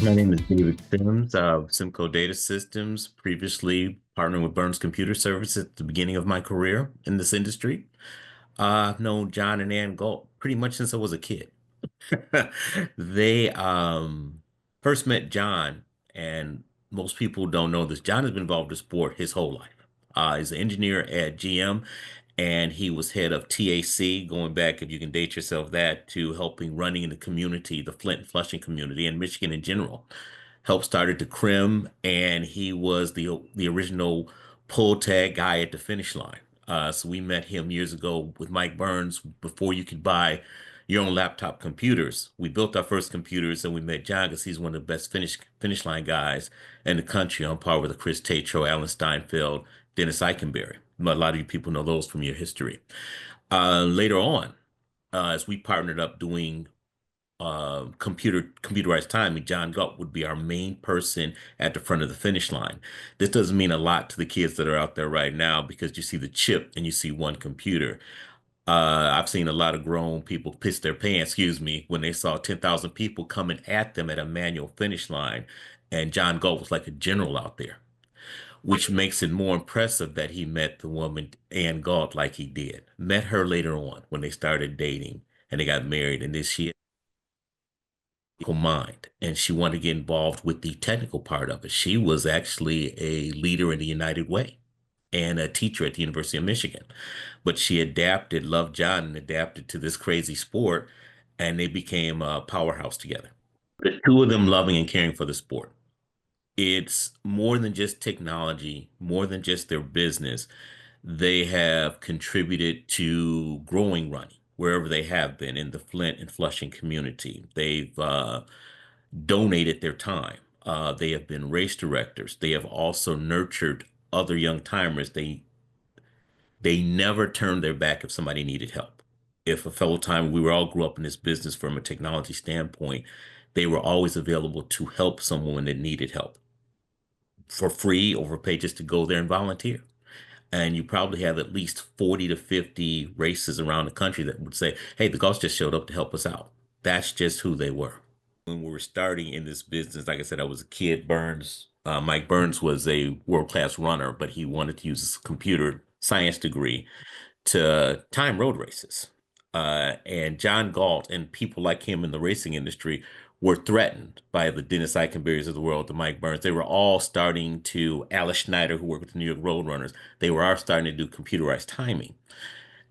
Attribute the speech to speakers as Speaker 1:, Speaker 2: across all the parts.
Speaker 1: My name is David Sims of Simco Data Systems, previously partnering with Burns Computer Services at the beginning of my career in this industry. I've known John and Ann Gault pretty much since I was a kid. They first met John, and most people don't know this. John has been involved in sport his whole life. He's an engineer at GM, and he was head of TAC, going back, if you can date yourself that, to helping running in the community, the Flint and Flushing community, and Michigan in general. Helped started the Crim, and he was the original pull tag guy at the finish line. So we met him years ago with Mike Burns before you could buy your own laptop computers. We built our first computers, and we met John because he's one of the best finish line guys in the country, on par with Chris Tatro, Alan Steinfeld, Dennis Eichenberry. A lot of you people know those from your history. Later on, as we partnered up doing computerized timing, John Galt would be our main person at the front of the finish line. This doesn't mean a lot to the kids that are out there right now because you see the chip and you see one computer. I've seen a lot of grown people piss their pants, excuse me, when they saw 10,000 people coming at them at a manual finish line, and John Galt was like a general out there, which makes it more impressive that he met the woman Ann Galt like he did. Met her later on when they started dating and they got married, and this she mind, and she wanted to get involved with the technical part of it. She was actually a leader in the United Way and a teacher at the University of Michigan, but she adapted, loved John, and adapted to this crazy sport, and they became a powerhouse together. The two of them loving and caring for the sport. It's more than just technology, more than just their business. They have contributed to growing running wherever they have been in the Flint and Flushing community. They've donated their time. They have been race directors. They have also nurtured other young timers. They never turned their back if somebody needed help. If a fellow timer, we were all grew up in this business from a technology standpoint, they were always available to help someone that needed help for free or for pay, just to go there and volunteer. And you probably have at least 40 to 50 races around the country that would say, hey, the Gulls just showed up to help us out. That's just who they were. When we were starting in this business, like I said, I was a kid. Mike Burns was a world-class runner, but he wanted to use his computer science degree to time road races. And John Galt and people like him in the racing industry were threatened by the Dennis Eichenberrys of the world, the Mike Burns. They were all starting to, Alice Schneider, who worked with the New York Road Runners, they were all starting to do computerized timing.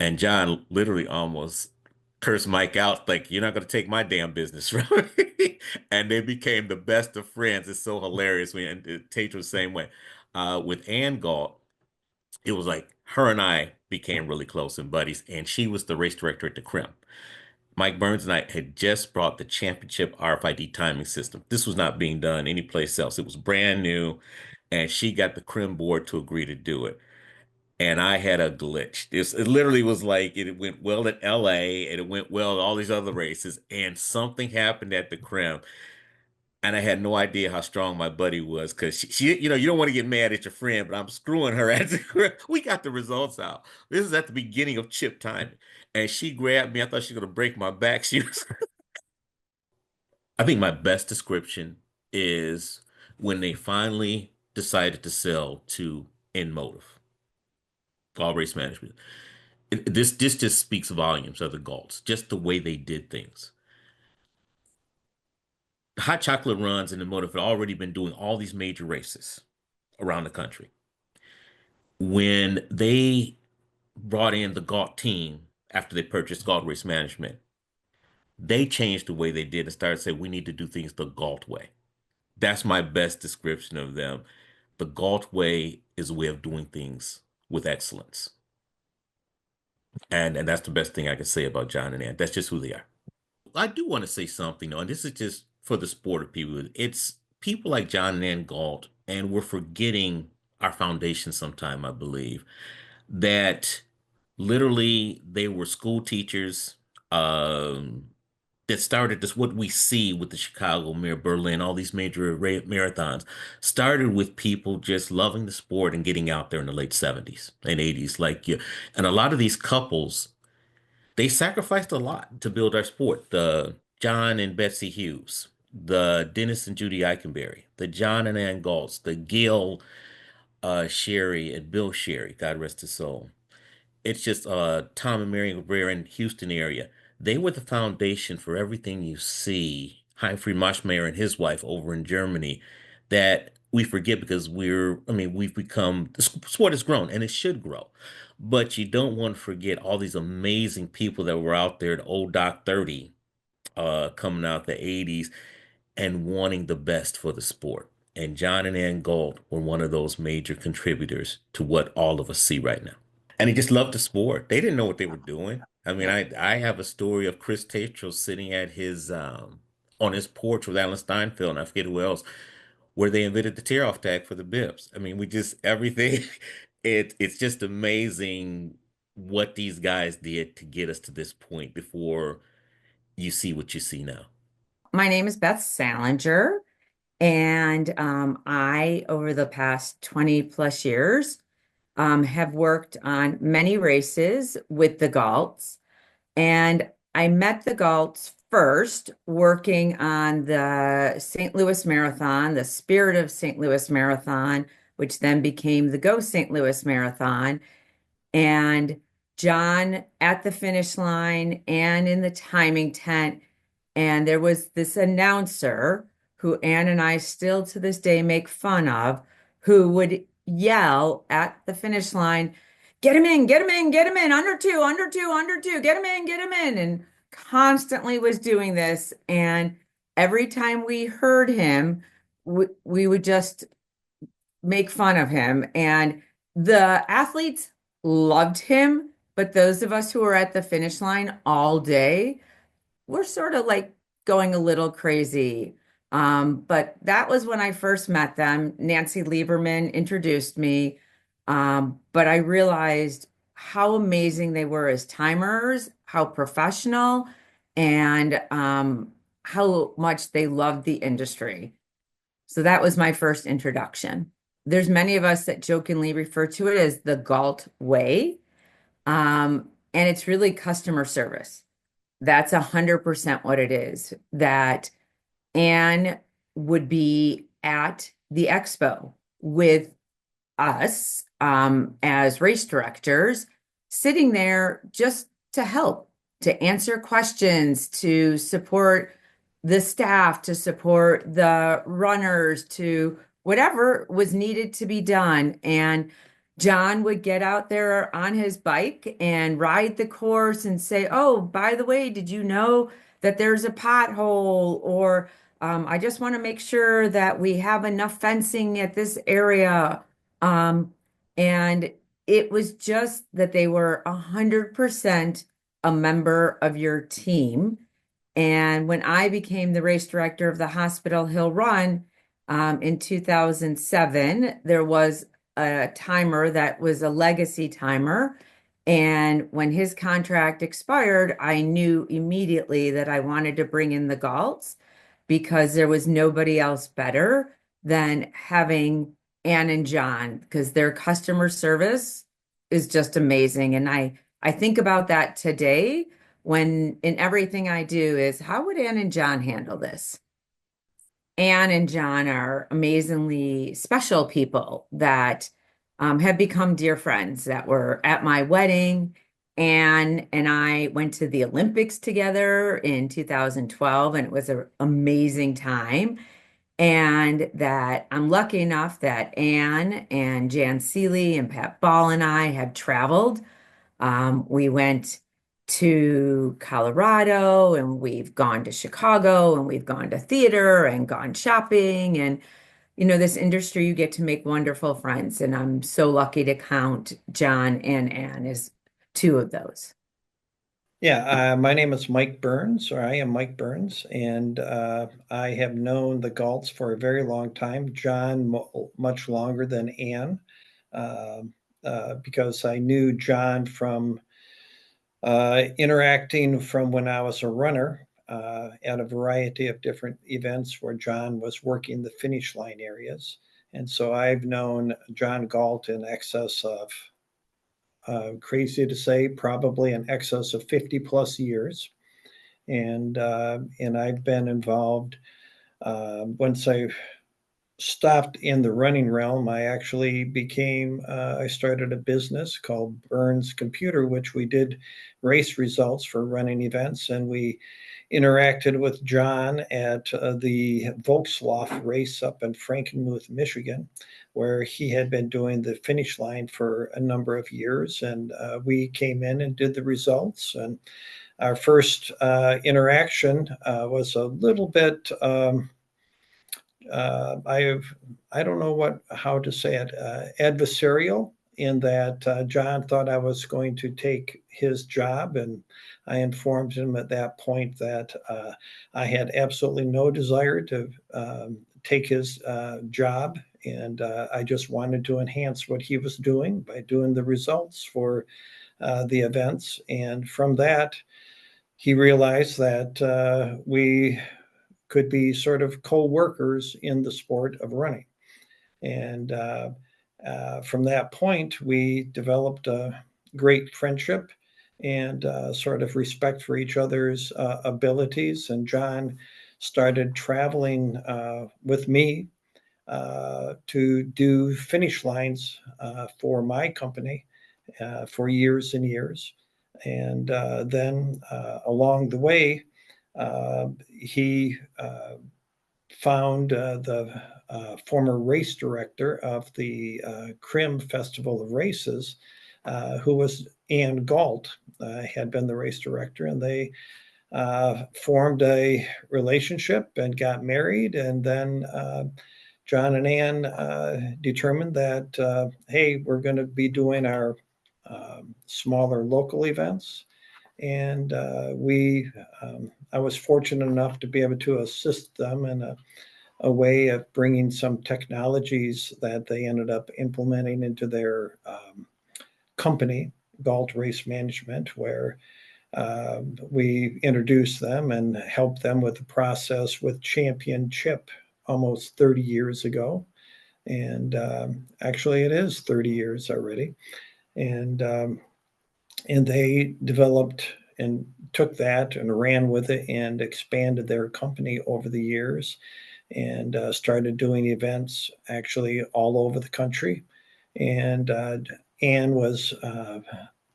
Speaker 1: And John literally almost cursed Mike out, like, you're not going to take my damn business from me. And they became the best of friends. It's so hilarious. And Tate was the same way. With Ann Galt, it was like her and I became really close and buddies, and she was the race director at the Crim. Mike Burns and I had just brought the championship RFID timing system. This was not being done anyplace else. It was brand new, and she got the Crim board to agree to do it. And I had a glitch. It literally was like it went well at LA and it went well at all these other races, and something happened at the Crim, and I had no idea how strong my buddy was because you don't want to get mad at your friend, but I'm screwing her at we got the results out. This is at the beginning of chip time, and she grabbed me. I thought she was gonna break my back. She was. I think my best description is when they finally decided to sell to InMotive, Gall Race Management. This just speaks volumes of the Galts, just the way they did things. Hot Chocolate Runs and InMotive had already been doing all these major races around the country. When they brought in the Gault team after they purchased Gault Race Management, they changed the way they did and started saying, we need to do things the Gault way. That's my best description of them. The Gault way is a way of doing things with excellence. And that's the best thing I can say about John and Ann. That's just who they are. I do want to say something, though, and this is just for the sport of people. It's people like John and Ann Gault, and we're forgetting our foundation sometime, I believe, that literally they were school teachers that started this, what we see with the Chicago, Berlin, all these major marathons, started with people just loving the sport and getting out there in the late 70s and 80s. Like you, and a lot of these couples, they sacrificed a lot to build our sport. The John and Betsy Hughes. the Dennis and Judy Eikenberry, the John and Ann Galts, the Gail Sherry and Bill Sherry, God rest his soul. It's just Tom and Mary Rivera in Houston area. They were the foundation for everything you see. Heinrich Maschmeyer and his wife over in Germany that we forget because we've become, the sport has grown and it should grow. But you don't want to forget all these amazing people that were out there, the old Doc 30, coming out the 80s and wanting the best for the sport. And John and Ann Gold were one of those major contributors to what all of us see right now. And he just loved the sport. They didn't know what they were doing. I mean, I have a story of Chris Tatro sitting at his on his porch with Alan Steinfeld, and I forget who else, where they invented the tear off tag for the bibs. I mean, we just everything. It's just amazing what these guys did to get us to this point before you see what you see now.
Speaker 2: My name is Beth Salinger, and I, over the past 20 plus years, have worked on many races with the Gaults. And I met the Gaults first working on the St. Louis Marathon, the Spirit of St. Louis Marathon, which then became the Go St. Louis Marathon. And John at the finish line and in the timing tent. And there was this announcer who Ann and I still to this day make fun of, who would yell at the finish line, get him in, get him in, get him in, under two, under two, under two, get him in, and constantly was doing this. And every time we heard him, we would just make fun of him. And the athletes loved him, but those of us who were at the finish line all day, we're sort of like going a little crazy. But that was when I first met them. Nancy Lieberman introduced me. But I realized how amazing they were as timers, how professional, and how much they loved the industry. So that was my first introduction. There's many of us that jokingly refer to it as the Gault way. And it's really customer service. That's 100% what it is. That Anne would be at the expo with us as race directors, sitting there just to help, to answer questions, to support the staff, to support the runners, to whatever was needed to be done. And John would get out there on his bike and ride the course and say, "Oh, by the way, did you know that there's a pothole?" Or I just want to make sure that we have enough fencing at this area. Um, and it was just that they were 100% a member of your team. And when I became the race director of the Hospital Hill Run in 2007, there was a timer that was a legacy timer. And when his contract expired, I knew immediately that I wanted to bring in the Galts because there was nobody else better than having Ann and John because their customer service is just amazing. And I think about that today when in everything I do is how would Ann and John handle this? Ann and John are amazingly special people that have become dear friends that were at my wedding. Ann and I went to the Olympics together in 2012, and it was an amazing time. And that I'm lucky enough that Ann and Jan Seeley and Pat Ball and I have traveled. We went to Colorado and we've gone to Chicago and we've gone to theater and gone shopping. And, this industry, you get to make wonderful friends. And I'm so lucky to count John and Ann as two of those.
Speaker 3: Yeah, my name is Mike Burns, or I am Mike Burns, and I have known the Galts for a very long time, John much longer than Ann, because I knew John from interacting from when I was a runner at a variety of different events where John was working the finish line areas. And so I've known John Galt in excess of, crazy to say, probably in excess of 50 plus years. And I've been involved Once I stopped in the running realm, I actually I started a business called Burns Computer, which we did race results for running events. And we interacted with John at the Volkswagen race up in Frankenmuth, Michigan, where he had been doing the finish line for a number of years. And we came in and did the results. And our first interaction was a little bit. I don't know how to say it, adversarial, in that John thought I was going to take his job, and I informed him at that point that I had absolutely no desire to take his job, and I just wanted to enhance what he was doing by doing the results for the events. And from that, he realized that we could be sort of co-workers in the sport of running. And from that point, we developed a great friendship and sort of respect for each other's abilities. And John started traveling with me to do finish lines for my company for years and years. And then along the way, he found the former race director of the Crim Festival of Races, who was Ann Gault, had been the race director, and they formed a relationship and got married. And then John and Ann determined that, hey, we're going to be doing our smaller local events. And I was fortunate enough to be able to assist them in a way of bringing some technologies that they ended up implementing into their company, Gault Race Management, where we introduced them and helped them with the process with Championship almost 30 years ago. And actually, it is 30 years already. And they developed and took that and ran with it and expanded their company over the years, and started doing events actually all over the country. And Anne was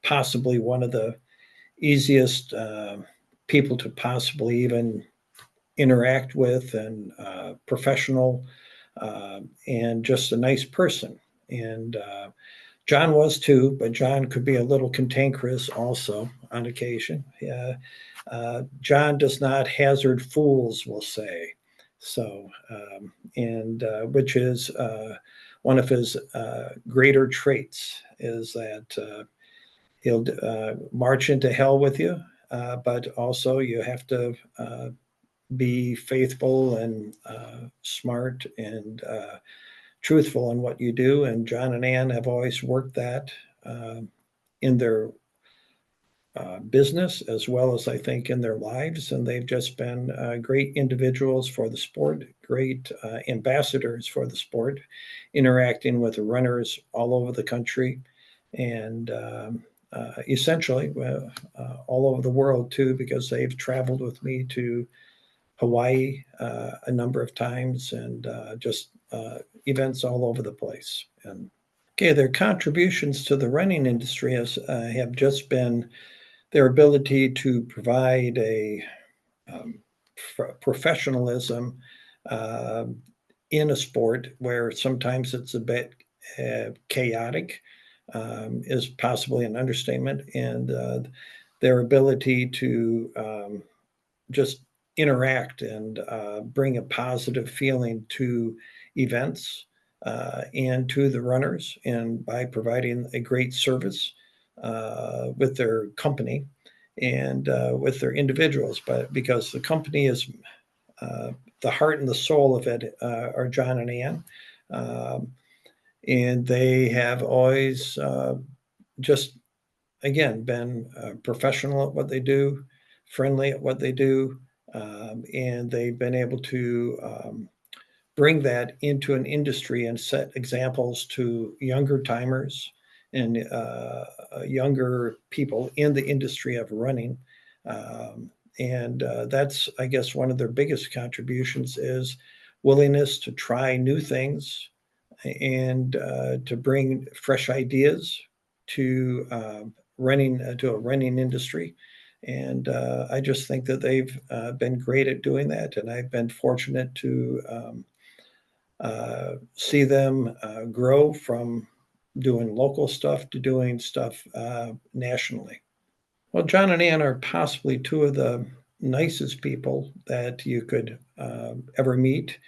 Speaker 3: possibly one of the easiest people to possibly even interact with, and professional, and just a nice person. And John was too, but John could be a little cantankerous also on occasion. John does not hazard fools, we'll say. So, and which is one of his greater traits, is that he'll march into hell with you, but also you have to be faithful and smart and truthful in what you do. And John and Ann have always worked that in their business, as well as I think in their lives. And they've just been great individuals for the sport, great ambassadors for the sport, interacting with the runners all over the country, and essentially all over the world too, because they've traveled with me to Hawaii a number of times, and just events all over the place. And okay, their contributions to the running industry have just been their ability to provide a professionalism uh, in a sport where sometimes it's a bit chaotic, is possibly an understatement. And their ability to just interact and bring a positive feeling to events and to the runners, and by providing a great service with their company and with their individuals. But because the company is uh, the heart and the soul of it are John and Ann. Um, and they have always just, again, been professional at what they do, friendly at what they do, and they've been able to bring that into an industry and set examples to younger timers and younger people in the industry of running, And that's, I guess, one of their biggest contributions is willingness to try new things and to bring fresh ideas to to a running industry. And I just think that they've been great at doing that. And I've been fortunate to see them grow from doing local stuff to doing stuff nationally. Well, John and Ann are possibly two of the nicest people that you could ever meet.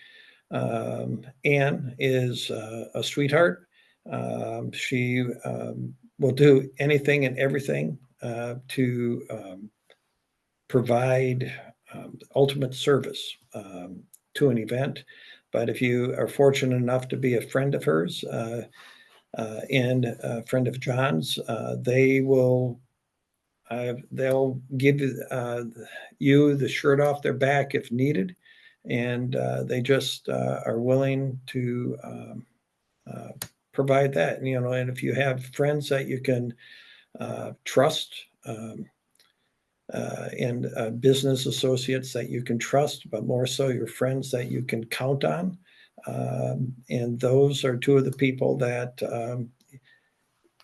Speaker 3: Ann is a sweetheart. She will do anything and everything to provide ultimate service to an event. But if you are fortunate enough to be a friend of hers and a friend of John's, they'll give you the shirt off their back if needed, and they just are willing to provide that. And if you have friends that you can trust, and business associates that you can trust, but more so your friends that you can count on. And those are two of the people that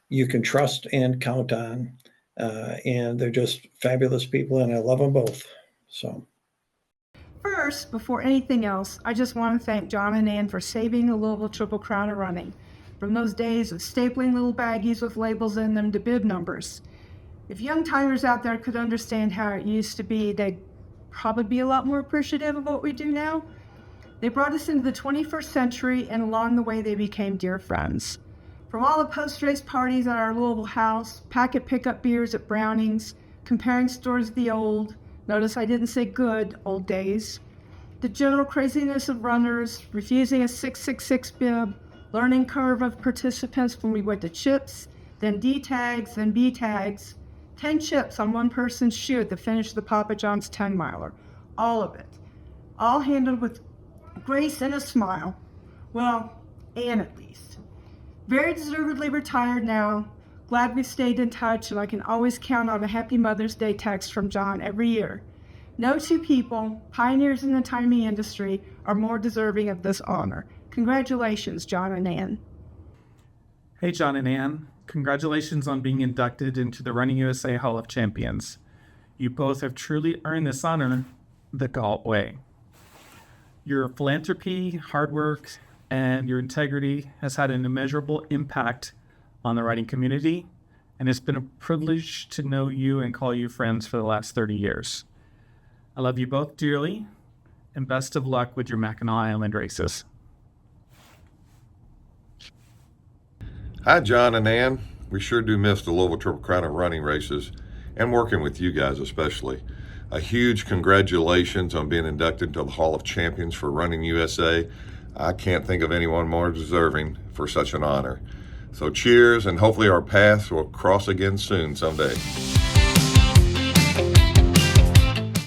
Speaker 3: you can trust and count on. And they're just fabulous people, and I love them both. So.
Speaker 4: First, before anything else, I just want to thank John and Ann for saving the Louisville Triple Crown of running. From those days of stapling little baggies with labels in them to bib numbers. If young timers out there could understand how it used to be, they'd probably be a lot more appreciative of what we do now. They brought us into the 21st century, and along the way they became dear friends. From all the post-race parties at our Louisville house, packet pickup beers at Browning's, comparing stores of the old, notice I didn't say good, old days, the general craziness of runners, refusing a 666 bib, learning curve of participants when we went to chips, then D tags, then B tags, 10 chips on one person's shoe at the finish of the Papa John's 10-miler. All of it. All handled with grace and a smile. Well, Ann at least. Very deservedly retired now. Glad we stayed in touch, and I can always count on a Happy Mother's Day text from John every year. No two people, pioneers in the timing industry, are more deserving of this honor. Congratulations, John and Ann.
Speaker 5: Hey, John and Ann. Congratulations on being inducted into the Running USA Hall of Champions. You both have truly earned this honor the Gault way. Your philanthropy, hard work, and your integrity has had an immeasurable impact on the running community, and it's been a privilege to know you and call you friends for the last 30 years. I love you both dearly, and best of luck with your Mackinac Island races.
Speaker 6: Hi, John and Ann. We sure do miss the Louisville Triple Crown of running races and working with you guys especially. A huge congratulations on being inducted into the Hall of Champions for Running USA. I can't think of anyone more deserving for such an honor. So cheers, and hopefully our paths will cross again soon someday.